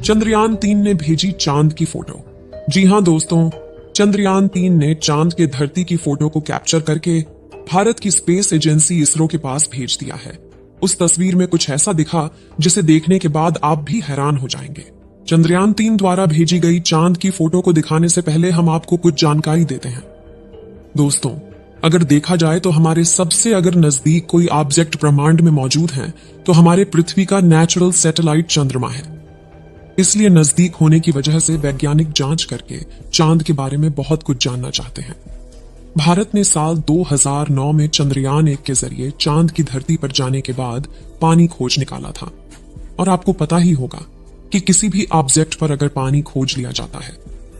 चंद्रयान-3 ने भेजी चांद की फोटो। जी हां दोस्तों, चंद्रयान-3 ने चांद के धरती की फोटो को कैप्चर करके भारत की स्पेस एजेंसी इसरो के पास भेज दिया है। उस तस्वीर में कुछ ऐसा दिखा जिसे देखने के बाद आप भी हैरान हो जाएंगे। चंद्रयान-3 द्वारा भेजी गई चांद की फोटो को दिखाने से पहले हम आपको कुछ जानकारी देते हैं। दोस्तों, अगर देखा जाए तो हमारे सबसे अगर नजदीक कोई ऑब्जेक्ट ब्रह्मांड में मौजूद है तो हमारे पृथ्वी का नेचुरल सैटेलाइट चंद्रमा है। इसलिए नजदीक होने की वजह से वैज्ञानिक जांच करके चांद के बारे में बहुत कुछ जानना चाहते हैं। भारत ने साल 2009 में चंद्रयान-1 के जरिए चांद की धरती पर जाने के बाद पानी खोज निकाला था। और आपको पता ही होगा कि किसी भी ऑब्जेक्ट पर अगर पानी खोज लिया जाता है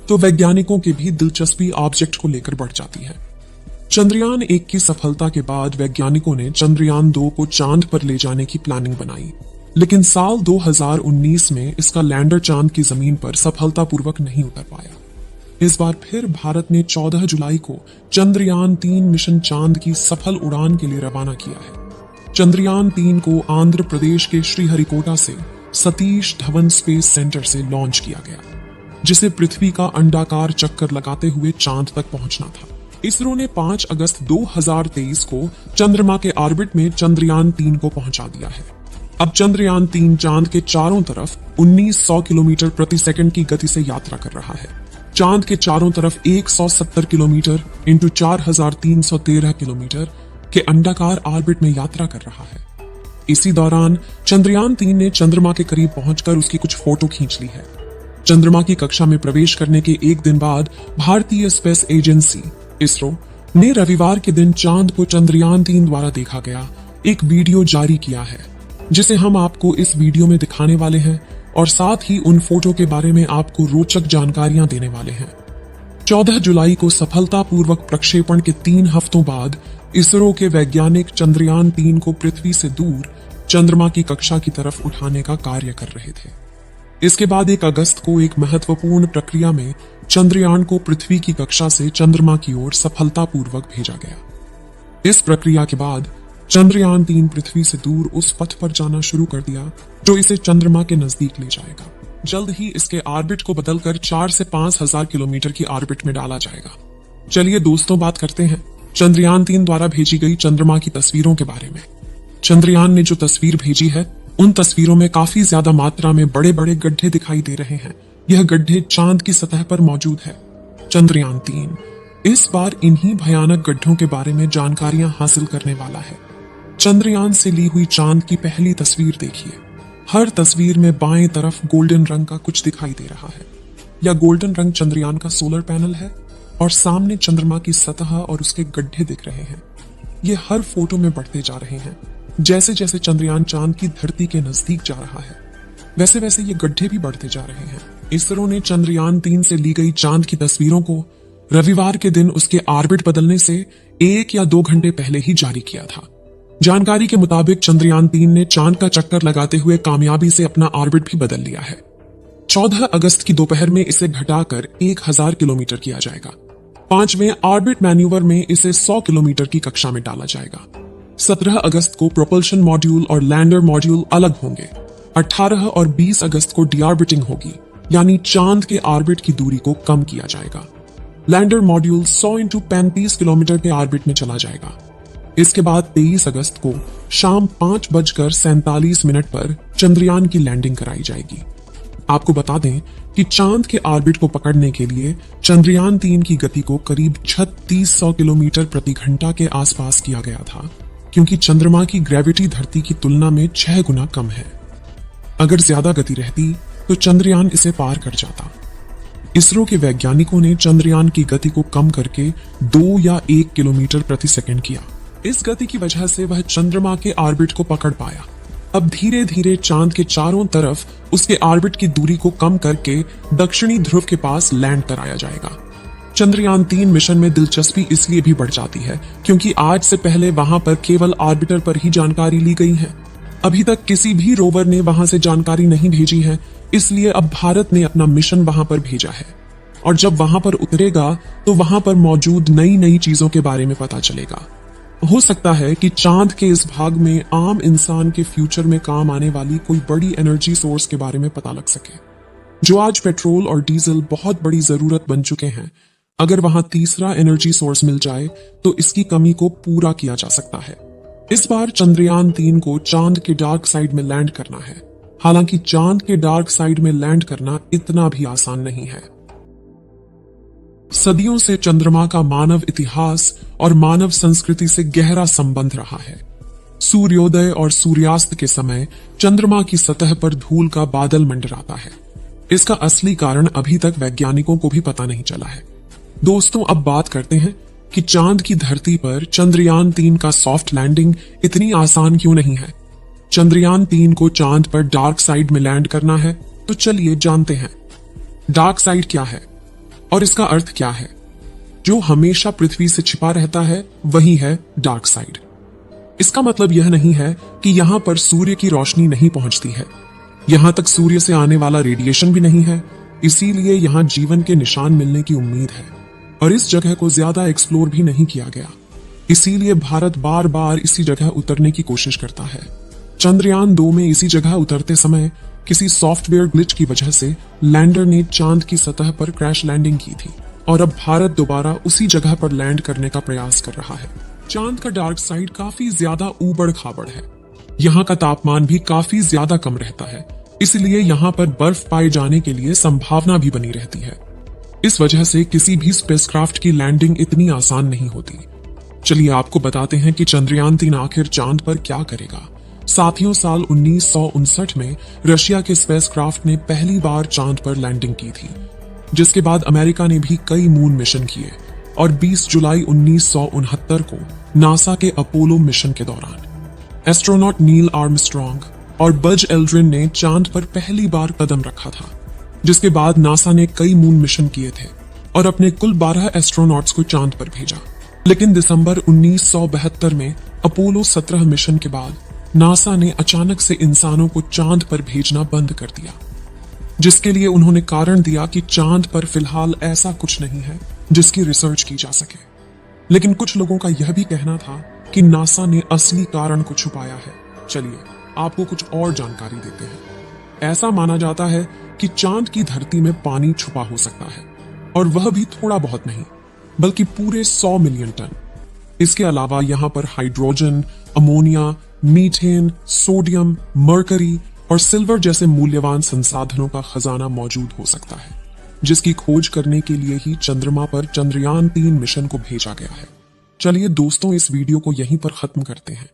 तो वैज्ञानिकों की भी दिलचस्पी ऑब्जेक्ट को लेकर बढ़ जाती है। चंद्रयान-1 की सफलता के बाद वैज्ञानिकों ने चंद्रयान-2 को चांद पर ले जाने की प्लानिंग बनाई, लेकिन साल 2019 में इसका लैंडर चांद की जमीन पर सफलतापूर्वक नहीं उतर पाया। इस बार फिर भारत ने 14 जुलाई को चंद्रयान-3 मिशन चांद की सफल उड़ान के लिए रवाना किया है। चंद्रयान-3 को आंध्र प्रदेश के श्रीहरिकोटा से सतीश धवन स्पेस सेंटर से लॉन्च किया गया, जिसे पृथ्वी का अंडाकार चक्कर लगाते हुए चांद तक पहुंचना था। इसरो ने 5 अगस्त 2023 को चंद्रमा के ऑर्बिट में चंद्रयान-3 को पहुंचा दिया है। अब चंद्रयान-3 चांद के चारों तरफ 1900 किलोमीटर प्रति सेकंड की गति से यात्रा कर रहा है। चांद के चारों तरफ 170 किलोमीटर इंटू 4313 किलोमीटर के अंडाकार ऑर्बिट में यात्रा कर रहा है। इसी दौरान चंद्रयान-3 ने चंद्रमा के करीब पहुंचकर उसकी कुछ फोटो खींच ली है। चंद्रमा की कक्षा में प्रवेश करने के एक दिन बाद भारतीय स्पेस एजेंसी इसरो ने रविवार के दिन चांद को चंद्रयान-3 द्वारा देखा गया एक वीडियो जारी किया है, जिसे हम आपको इस वीडियो में दिखाने वाले हैं और साथ ही उन फोटो के बारे में आपको रोचक जानकारियां देने वाले हैं। 14 जुलाई को सफलतापूर्वक प्रक्षेपण के 3 हफ्तों बाद इसरो के वैज्ञानिक चंद्रयान-3 को पृथ्वी से दूर चंद्रमा की कक्षा की तरफ उठाने का कार्य कर रहे थे। इसके बाद 1 अगस्त को एक महत्वपूर्ण प्रक्रिया में चंद्रयान को पृथ्वी की कक्षा से चंद्रमा की ओर सफलतापूर्वक भेजा गया। इस प्रक्रिया के बाद चंद्रयान-3 पृथ्वी से दूर उस पथ पर जाना शुरू कर दिया जो इसे चंद्रमा के नजदीक ले जाएगा। जल्द ही इसके ऑर्बिट को बदलकर 4 से 5,000 किलोमीटर की ऑर्बिट में डाला जाएगा। चलिए दोस्तों, बात करते हैं चंद्रयान-3 द्वारा भेजी गई चंद्रमा की तस्वीरों के बारे में। चंद्रयान ने जो तस्वीर भेजी है उन तस्वीरों में काफी ज्यादा मात्रा में बड़े बड़े गड्ढे दिखाई दे रहे हैं। यह गड्ढे चांद की सतह पर मौजूद है। चंद्रयान-3 इस बार इन्हीं भयानक गड्ढों के बारे में जानकारियां हासिल करने वाला है। चंद्रयान से ली हुई चांद की पहली तस्वीर देखिए। हर तस्वीर में बाएं तरफ गोल्डन रंग का कुछ दिखाई दे रहा है। यह गोल्डन रंग चंद्रयान का सोलर पैनल है और सामने चंद्रमा की सतह और उसके गड्ढे दिख रहे हैं। ये हर फोटो में बढ़ते जा रहे हैं। जैसे जैसे चंद्रयान चांद की धरती के नजदीक जा रहा है, वैसे वैसे ये गड्ढे भी बढ़ते जा रहे हैं। इसरो ने चंद्रयान-3 से ली गई चांद की तस्वीरों को रविवार के दिन उसके ऑर्बिट बदलने से 1 या 2 घंटे पहले ही जारी किया था। जानकारी के मुताबिक चंद्रयान-3 ने चांद का चक्कर लगाते हुए कामयाबी से अपना ऑर्बिट भी बदल लिया है। 14 अगस्त की दोपहर में इसे घटाकर 1000 किलोमीटर किया जाएगा। 5वें ऑर्बिट मैन्यूवर में इसे 100 किलोमीटर की कक्षा में डाला जाएगा। 17 अगस्त को प्रोपल्शन मॉड्यूल और लैंडर मॉड्यूल अलग होंगे। 18 और 20 अगस्त को डीऑर्बिटिंग होगी, यानी चांद के ऑर्बिट की दूरी को कम किया जाएगा। लैंडर मॉड्यूल 100 × 35 किलोमीटर के ऑर्बिट में चला जाएगा। इसके बाद 23 अगस्त को शाम 5:47 पर चंद्रयान की लैंडिंग कराई जाएगी। आपको बता दें कि चांद के ऑर्बिट को पकड़ने के लिए चंद्रयान-3 की गति को करीब 3600 किलोमीटर प्रति घंटा के आसपास किया गया था, क्योंकि चंद्रमा की ग्रेविटी धरती की तुलना में 6 गुना कम है। अगर ज्यादा गति रहती तो चंद्रयान इसे पार कर जाता। इसरो के वैज्ञानिकों ने चंद्रयान की गति को कम करके 2 या 1 किलोमीटर प्रति सेकंड किया। इस गति की वजह से वह चंद्रमा के ऑर्बिट को पकड़ पाया। अब धीरे धीरे चांद के चारों तरफ उसके ऑर्बिट की दूरी को कम करके दक्षिणी ध्रुव के पास लैंड कराया जाएगा। चंद्रयान-3 मिशन में दिलचस्पी इसलिए भी बढ़ जाती है क्योंकि आज से पहले वहां पर केवल ऑर्बिटर पर ही जानकारी ली गई है। अभी तक किसी भी रोवर ने वहां से जानकारी नहीं भेजी है, इसलिए अब भारत ने अपना मिशन वहां पर भेजा है और जब वहां पर उतरेगा तो वहां पर मौजूद नई नई चीजों के बारे में पता चलेगा। हो सकता है कि चांद के इस भाग में आम इंसान के फ्यूचर में काम आने वाली कोई बड़ी एनर्जी सोर्स के बारे में पता लग सके। जो आज पेट्रोल और डीजल बहुत बड़ी जरूरत बन चुके हैं, अगर वहां तीसरा एनर्जी सोर्स मिल जाए तो इसकी कमी को पूरा किया जा सकता है। इस बार चंद्रयान 3 को चांद के डार्क साइड में लैंड करना है। हालांकि चांद के डार्क साइड में लैंड करना इतना भी आसान नहीं है। सदियों से चंद्रमा का मानव इतिहास और मानव संस्कृति से गहरा संबंध रहा है। सूर्योदय और सूर्यास्त के समय चंद्रमा की सतह पर धूल का बादल मंडराता है। इसका असली कारण अभी तक वैज्ञानिकों को भी पता नहीं चला है। दोस्तों, अब बात करते हैं कि चांद की धरती पर चंद्रयान 3 का सॉफ्ट लैंडिंग इतनी आसान क्यों नहीं है। चंद्रयान 3 को चांद पर डार्क साइड में लैंड करना है, तो चलिए जानते हैं डार्क साइड क्या है और इसका अर्थ क्या है। जो हमेशा पृथ्वी से छिपा रहता है वही है डार्क साइड। इसका मतलब यह नहीं है कि यहां पर सूर्य की रोशनी नहीं पहुंचती है। यहां तक सूर्य से आने वाला रेडिएशन भी नहीं है, इसीलिए यहां जीवन के निशान मिलने की उम्मीद है। और इस जगह को ज्यादा एक्सप्लोर भी नहीं किया गया, इसीलिए भारत बार बार इसी जगह उतरने की कोशिश करता है। चंद्रयान 2 में इसी जगह उतरते समय किसी सॉफ्टवेयर ग्लिच की वजह से लैंडर ने चांद की सतह पर क्रैश लैंडिंग की थी और अब भारत दोबारा उसी जगह पर लैंड करने का प्रयास कर रहा है। चांद का डार्क साइड काफी ज्यादा ऊबड़ खाबड़ है। यहाँ का तापमान भी काफी ज्यादा कम रहता है, इसलिए यहाँ पर बर्फ पाए जाने के लिए संभावना भी बनी रहती है। इस वजह से किसी भी स्पेसक्राफ्ट की लैंडिंग इतनी आसान नहीं होती। चलिए आपको बताते हैं कि चंद्रयान 3 आखिर चांद पर क्या करेगा। साथियों, साल 1959 में रशिया के स्पेसक्राफ्ट ने पहली बार चांद पर लैंडिंग की थी, जिसके बाद अमेरिका ने भी कई मून मिशन किए और 20 जुलाई 1969 को नासा के अपोलो मिशन के दौरान एस्ट्रोनॉट नील आर्मस्ट्रॉन्ग और बज एल्ड्रिन ने चांद पर पहली बार कदम रखा था। जिसके बाद नासा ने कई मून मिशन किए थे और अपने कुल 12 एस्ट्रोनॉट्स को चांद पर भेजा। लेकिन दिसंबर 1972 में अपोलो 17 मिशन के बाद नासा ने अचानक से इंसानों को चांद पर भेजना बंद कर दिया, जिसके लिए उन्होंने कारण दिया कि चांद पर फिलहाल ऐसा कुछ नहीं है जिसकी रिसर्च की जा सके। लेकिन कुछ लोगों का यह भी कहना था कि नासा ने असली कारण को छुपाया है। चलिए आपको कुछ और जानकारी देते हैं। ऐसा माना जाता है कि चांद की धरती में पानी छुपा हो सकता है, और वह भी थोड़ा बहुत नहीं बल्कि पूरे 100 मिलियन टन। इसके अलावा यहाँ पर hydrogen, ammonia, methane, sodium, mercury और सिल्वर जैसे मूल्यवान संसाधनों का खजाना मौजूद हो सकता है, जिसकी खोज करने के लिए ही चंद्रमा पर चंद्रयान 3 मिशन को भेजा गया है। चलिए दोस्तों, इस वीडियो को यहीं पर खत्म करते हैं।